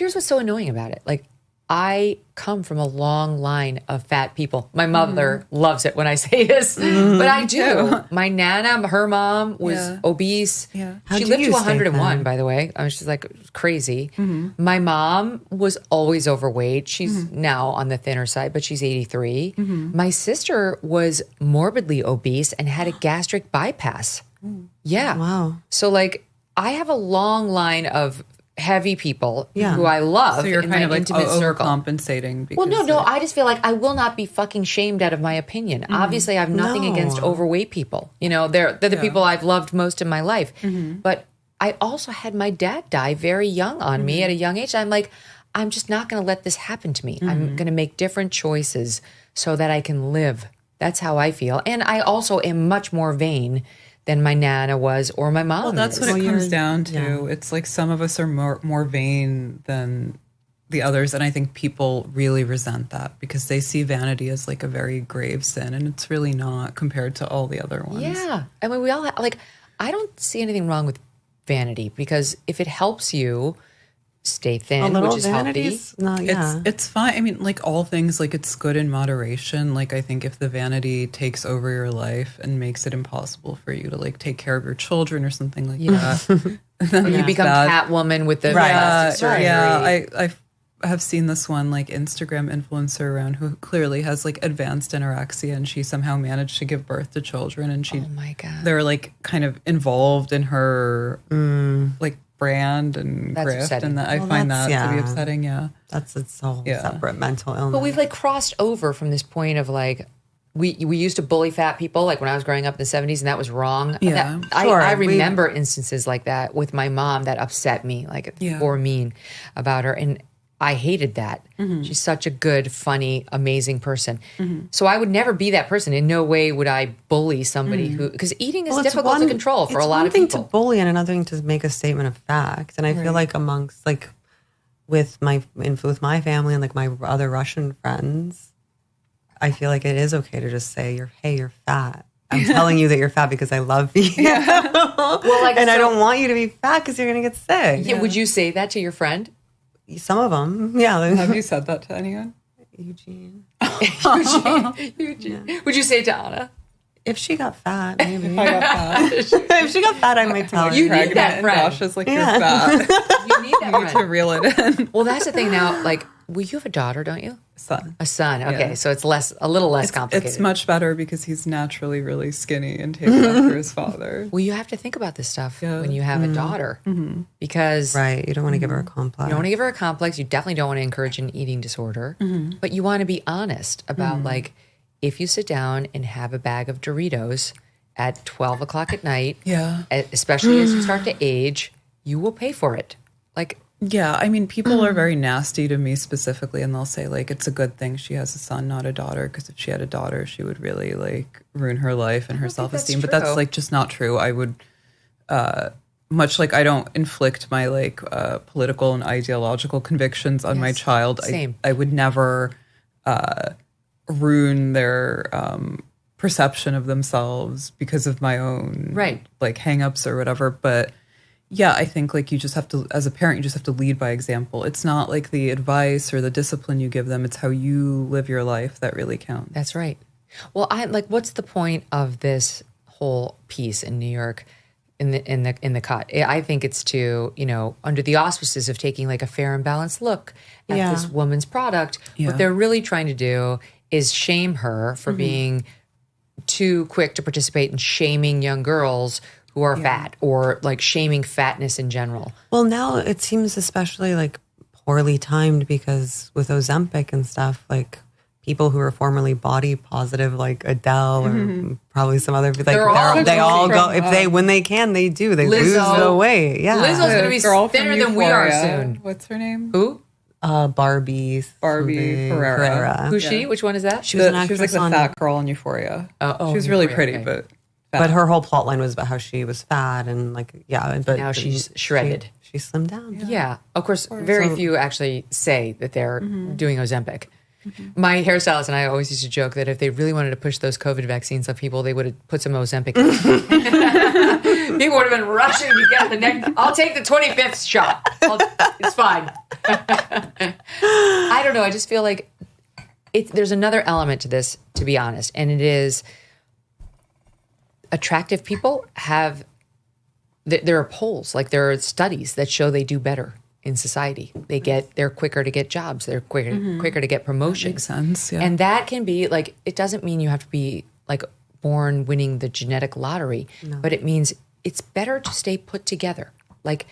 here's what's so annoying about it. Like, I come from a long line of fat people. My mother loves it when I say this, but I do. My Nana, her mom was obese. Yeah. She lived to 101, by the way. I was just like crazy. My mom was always overweight. She's now on the thinner side, but she's 83. My sister was morbidly obese and had a gastric bypass. Yeah. Wow. So like, I have a long line of heavy people who I love. So you're in kind my of like intimate circle. overcompensating. Well, no. I just feel like I will not be fucking shamed out of my opinion. Obviously, I have nothing against overweight people. You know, they're the people I've loved most in my life. But I also had my dad die very young on me at a young age. I'm like, I'm just not going to let this happen to me. I'm going to make different choices so that I can live. That's how I feel. And I also am much more vain than my Nana was or my mom. Well, that's what it comes down to. Yeah. It's like some of us are more vain than the others. And I think people really resent that because they see vanity as like a very grave sin. And it's really not compared to all the other ones. Yeah. I mean, we all have, like, I don't see anything wrong with vanity because if it helps you stay thin, which is healthy. It's fine. I mean, like all things, like it's good in moderation. Like I think if the vanity takes over your life and makes it impossible for you to like take care of your children or something like that, then you become Catwoman with the plastic surgery. Yeah, I have seen this one like Instagram influencer around who clearly has like advanced anorexia and she somehow managed to give birth to children and she, oh my God, they're like kind of involved in her like brand and grift upsetting. And that I find that to be upsetting. That's its whole separate mental illness. But we've like crossed over from this point of like we used to bully fat people like when I was growing up in the 70s and that was wrong. I remember instances like that with my mom that upset me, like or mean about her, and I hated that. She's such a good, funny, amazing person. So I would never be that person. In no way would I bully somebody who, because eating is difficult to control for a lot of people. It's one thing to bully and another thing to make a statement of fact. And I feel like amongst like with my family and like my other Russian friends, I feel like it is okay to just say, you're fat. I'm telling you that you're fat because I love you. Well, like, and I don't want you to be fat because you're going to get sick. Yeah, would you say that to your friend? Some of them, yeah. Have you said that to anyone? Eugene. Eugene. Yeah. Would you say it to Anna? If she got fat, maybe. If I got fat. If she got fat, I might tell her. You need that friend. Dasha's like, you're fat. You need that friend. To reel it in. Well, that's the thing now. Like, well, you have a daughter, don't you? A son. Okay, so it's a little less complicated. It's much better because he's naturally really skinny and takes after his father. Well, you have to think about this stuff when you have a daughter because you don't want to give her a complex. You don't want to give her a complex. You definitely don't want to encourage an eating disorder, but you want to be honest about like if you sit down and have a bag of Doritos at 12 o'clock at night, especially as you start to age, you will pay for it. Like. Yeah, I mean, people are very nasty to me specifically, and they'll say, like, it's a good thing she has a son, not a daughter, because if she had a daughter, she would really, like, ruin her life and her self-esteem. But that's, like, just not true. I would, much like I don't inflict my, like, political and ideological convictions on my child, I would never ruin their perception of themselves because of my own, like, hang-ups or whatever, but... Yeah, I think like you just have to, as a parent, you just have to lead by example. It's not like the advice or the discipline you give them. It's how you live your life that really counts. That's right. Well, what's the point of this whole piece in New York in the cut? I think it's to, under the auspices of taking like a fair and balanced look at this woman's product. What they're really trying to do is shame her for being too quick to participate in shaming young girls who are fat or like shaming fatness in general. Well, now it seems especially like poorly timed because with Ozempic and stuff, like people who are formerly body positive, like Adele or probably some other, like they all go when they can, they do. They lose the weight. Yeah, Lizzo's going to be thinner than we are soon. What's her name? Who? Barbie Ferreira. Who's she? Which one is that? She was like the fat girl in Euphoria. She was really pretty, but. But her whole plot line was about how she was fat and like, but now she's shredded. She slimmed down. Yeah. Of course, very few actually say that they're doing Ozempic. My hairstylist and I always used to joke that if they really wanted to push those COVID vaccines on people, they would have put some Ozempic in. People would have been rushing to get the next. I'll take the 25th shot. It's fine. I don't know. I just feel like there's another element to this, to be honest, and it is attractive people have. There are polls, like there are studies that show they do better in society. They're quicker to get jobs. They're quicker to get promotions. Makes sense. Yeah. And that can be like, it doesn't mean you have to be like born winning the genetic lottery, but it means it's better to stay put together. Like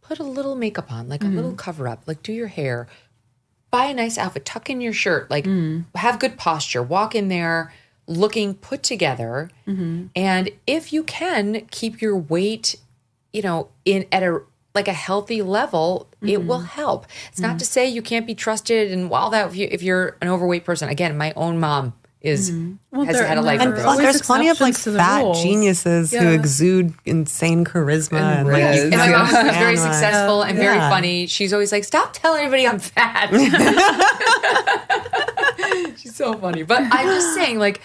put a little makeup on, like a little cover up, like do your hair, buy a nice outfit, tuck in your shirt, like have good posture, walk in there looking put together. And if you can keep your weight, at a healthy level, it will help. It's not to say you can't be trusted and if you're an overweight person. Again, my own mom has had a life. And plus, there's plenty of like fat geniuses who exude insane charisma. And my mom was very successful and very funny. She's always like, stop telling everybody I'm fat. She's so funny. But I'm just saying, like,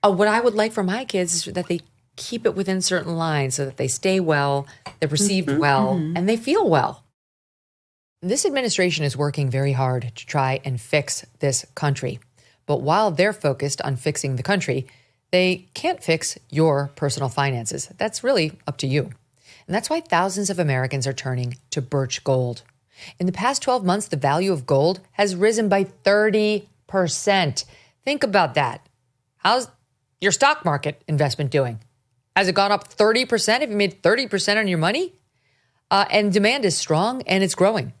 what I would like for my kids is that they keep it within certain lines so that they stay well, they're perceived well, and they feel well. This administration is working very hard to try and fix this country. But while they're focused on fixing the country, they can't fix your personal finances. That's really up to you. And that's why thousands of Americans are turning to Birch Gold. In the past 12 months, the value of gold has risen by 30%. Think about that. How's your stock market investment doing? Has it gone up 30%? Have you made 30% on your money? And demand is strong and it's growing.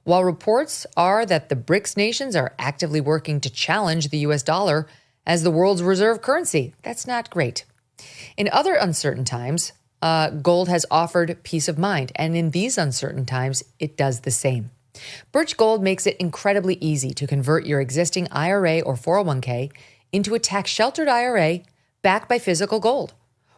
While reports are that the BRICS nations are actively working to challenge the US dollar as the world's reserve currency, that's not great. In other uncertain times, gold has offered peace of mind. And in these uncertain times, it does the same. Birch Gold makes it incredibly easy to convert your existing IRA or 401k into a tax-sheltered IRA backed by physical gold.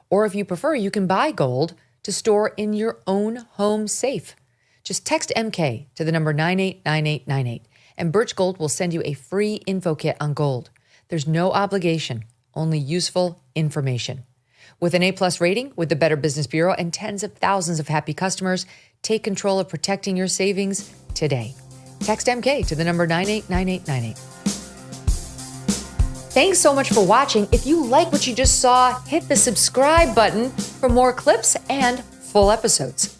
Or if you prefer, you can buy gold to store in your own home safe. Just text MK to the number 989898, and Birch Gold will send you a free info kit on gold. There's no obligation, only useful information. With an A+ rating with the Better Business Bureau and tens of thousands of happy customers, take control of protecting your savings today. Text MK to the number 989898. Thanks so much for watching. If you like what you just saw, hit the subscribe button for more clips and full episodes.